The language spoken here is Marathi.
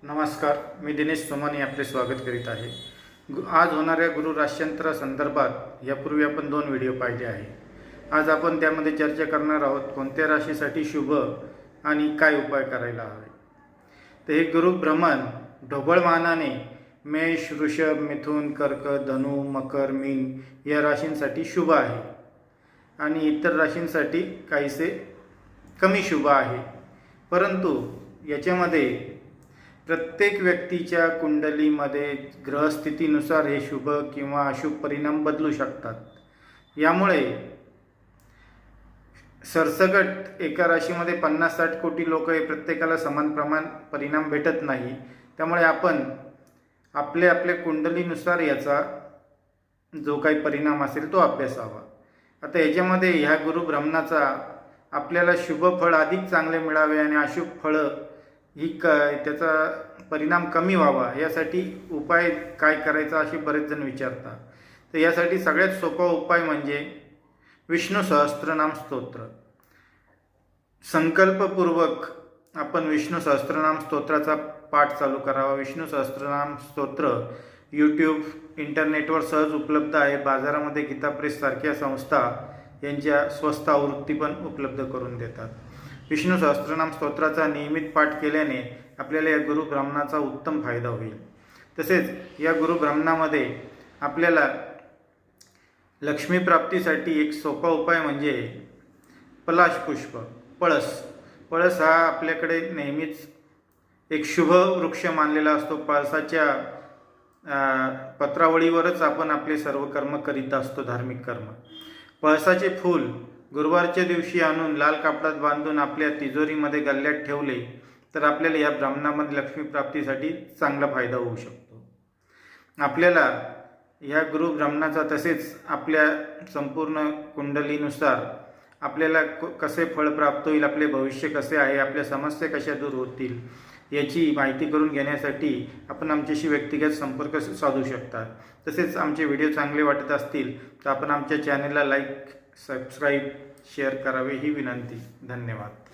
नमस्कार, मी दिनेश सोमानी आपले स्वागत करीत आहे। आज होणाऱ्या गुरु राशींतरा संदर्भात यापूर्वी आपण 2 व्हिडिओ पाहिले आहे। आज आपण त्यामध्ये चर्चा करणार आहोत कोणत्या राशीसाठी शुभ आणि काय उपाय करायला हवे। तर हे गुरु भ्रमण ढोबळमानाने मेष, वृषभ, मिथुन, कर्क, धनु, मकर, मीन या राशींसाठी शुभ आहे आणि इतर राशींसाठी काहीसे कमी शुभ आहे। परंतु याच्यामध्ये प्रत्येक व्यक्तीच्या कुंडलीमध्ये ग्रहस्थितीनुसार हे शुभ किंवा अशुभ परिणाम बदलू शकतात। यामुळे सरसकट एका राशीमध्ये 50-60 कोटी लोक हे प्रत्येकाला समान प्रमाण परिणाम भेटत नाही। त्यामुळे आपण आपल्या कुंडलीनुसार याचा जो काही परिणाम असेल तो अभ्यासावा। आता याच्यामध्ये ह्या गुरु भ्रमणाचा आपल्याला शुभ फळ अधिक चांगले मिळावे आणि अशुभ फळ त्याचा परिणाम कमी व्हावा यासाठी उपाय काय करायचा असे बरेच जण विचारतात। तर यासाठी सगळ्यात सोपा उपाय म्हणजे विष्णू सहस्त्रनाम स्तोत्र। संकल्पपूर्वक आपण विष्णू सहस्त्रनाम स्तोत्राचा पाठ चालू करावा। विष्णू सहस्त्रनाम स्तोत्र यूट्यूब इंटरनेटवर सहज उपलब्ध आहे। बाजारामध्ये गीता प्रेस सारख्या संस्था यांच्या स्वस्त आवृत्ती पण उपलब्ध करून देतात। विष्णू सहस्त्रनाम स्तोत्राचा नियमित पाठ केल्याने आपल्याला या गुरु भ्रमणाचा उत्तम फायदा होईल। तसेच या गुरु भ्रमणामध्ये आपल्याला लक्ष्मी प्राप्तीसाठी एक सोपा उपाय म्हणजे पलाश पुष्प, पळस हा आपल्याकडे नेहमीच एक शुभ वृक्ष मानलेला असतो। पळसाच्या पत्रावळीवरच आपण आपले सर्व कर्म करीत असतो, धार्मिक कर्म। पळसाचे फूल गुरुवारच्या दिवशी आणून लाल कापडात बांधून आपल्या तिजोरीमध्ये गल्ल्यात ठेवले तर आपल्याला या भ्रमणामध्ये लक्ष्मी प्राप्तीसाठी चांगला फायदा होऊ शकतो। आपल्याला ह्या गुरु भ्रमणाचा तसेच आपल्या संपूर्ण कुंडलीनुसार आपल्याला कसे फळ प्राप्त होईल, आपले भविष्य कसे आहे, आपल्या समस्या कशा दूर होतील याची माहिती करून घेण्यासाठी आपण आमच्याशी व्यक्तिगत संपर्क साधू शकता। तसेच आमचे व्हिडिओ चांगले वाटत असतील तर आपण आमच्या चॅनलला लाईक, सबस्क्राईब, शेअर करावे ही विनंती। धन्यवाद।